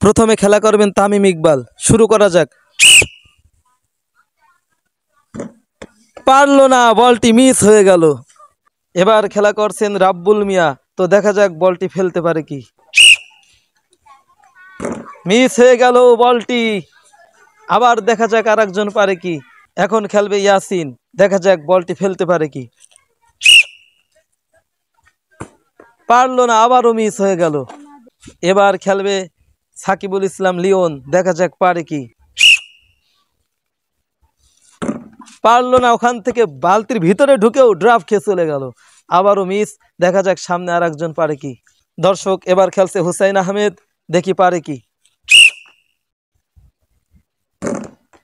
প্রথমে খেলা করবেন তামিম ইকবাল। শুরু করা যাক। পারলো না, বলটি মিস হয়ে গেল। এবার খেলা করছেন রাব্বুল মিয়া। তো দেখা যাক বলটি ফেলতে পারে কি। মিস হয়ে গেল বলটি। আবার দেখা যাক আর একজন পারে কি। এখন খেলবে ইয়াসিন। দেখা যাক বলটি ফেলতে পারে কি। পারলো না, আবারও মিস হয়ে গেল। এবার খেলবে সাকিবুল ইসলাম লিওন। দেখা যাক পারে কি। পারলো না, ওখান থেকে বালতির ভিতরে ঢুকেও ড্রাফট খেয়ে চলে গেল। আবারও মিস। দেখা যাক সামনে আর একজন পারে কি। দর্শক এবার খেলছে হুসাইন আহমেদ। দেখি পারে কি।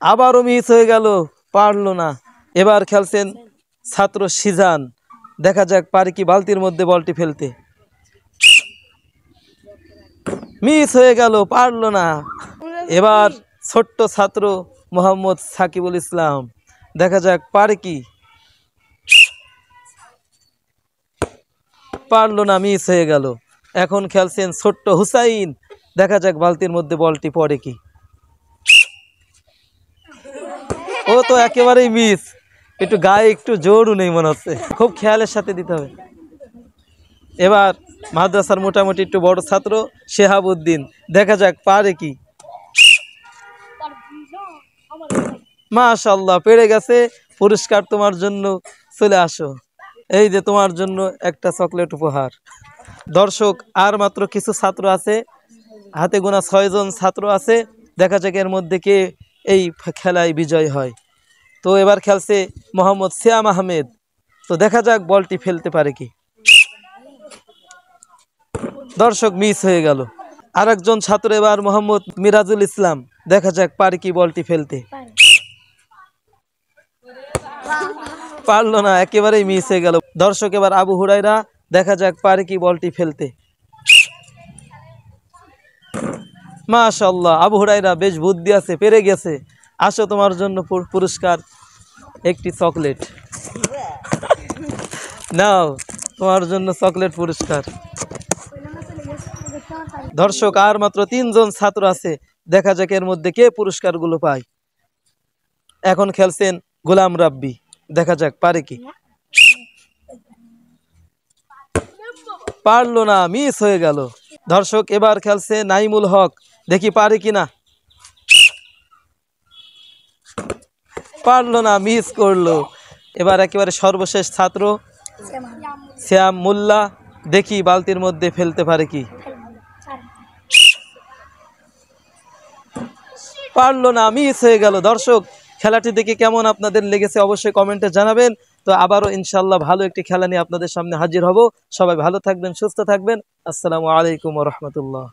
আবারও মিস হয়ে গেল, পারলো না। এবার খেলছেন ছাত্র সিজান। দেখা যাক পারে কি বালতির মধ্যে বলটি ফেলতে। মিস হয়ে গেল, পারলো না। এবার ছোট্ট ছাত্র মোহাম্মদ সাকিবুল ইসলাম। দেখা যাক পারে কি। পারলো না, মিস হয়ে গেল। এখন খেলছেন ছোট্ট হুসাইন। দেখা যাক বালতির মধ্যে বলটি পড়ে কি। ও তো একেবারেই মিস। একটু গায়ে একটু জোরও নেই মনে হচ্ছে। খুব খেয়ালের সাথে দিতে হবে। এবার মাদ্রাসার মোটামুটি একটু বড় ছাত্র শেহাবুদ্দিন। দেখা যাক পারে কি। মাশাআল্লাহ, পেরে গেছে। পুরস্কার তোমার জন্য, চলে আসো। এই যে তোমার জন্য একটা চকলেট উপহার। দর্শক আর মাত্র কিছু ছাত্র আছে, হাতে গোনা 6 জন ছাত্র আছে। দেখা যাক এর মধ্যে কে এই খেলায় বিজয় হয়। তো এবার খেলছে মোহাম্মদ সিয়াম আহমেদ। তো দেখা যাক বলটি ফেলতে পারে কি। দর্শক মিস হয়ে গেল। আর একজন ছাত্র এবার মোহাম্মদ মিরাজুল ইসলাম। দেখা যাক পারে কি বলটি ফেলতে। পারলো না, একেবারেই মিস হয়ে গেল। দর্শক এবার আবু হুরায়রা। দেখা যাক পারে কি বলটি ফেলতে। মাশাআল্লাহ, আবু হুরায়রা বেশ বুদ্ধি আছে, পেরে গেছে। আসো, তোমার জন্য পুরস্কার একটি চকলেট। নাও, তোমার জন্য চকলেট পুরস্কার। দর্শক আর মাত্র 3 জন ছাত্র আছে। দেখা যাক এর মধ্যে কে পুরস্কারগুলো পায়। এখন খেলছেন গোলাম রাব্বি। দেখা যাক পারে কি। পারলো না, মিস হয়ে গেল। দর্শক এবার খেলছে নাইমুল হক। দেখি পারে কিনা। পারলো না, মিস করলো। এবার একেবারে সর্বশেষ ছাত্র শ্যাম মোল্লা। দেখি বালতির মধ্যে ফেলতে পারে কি। পারলো না, মিস হয়ে গেল। দর্শক খেলাটি দেখে কেমন আপনাদের লেগেছে অবশ্যই কমেন্টে জানাবেন। তো আবারও ইনশাল্লাহ ভালো একটি খেলা নিয়ে আপনাদের সামনে হাজির হব। সবাই ভালো থাকবেন, সুস্থ থাকবেন। আসসালামু আলাইকুম ওয়া রাহমাতুল্লাহ।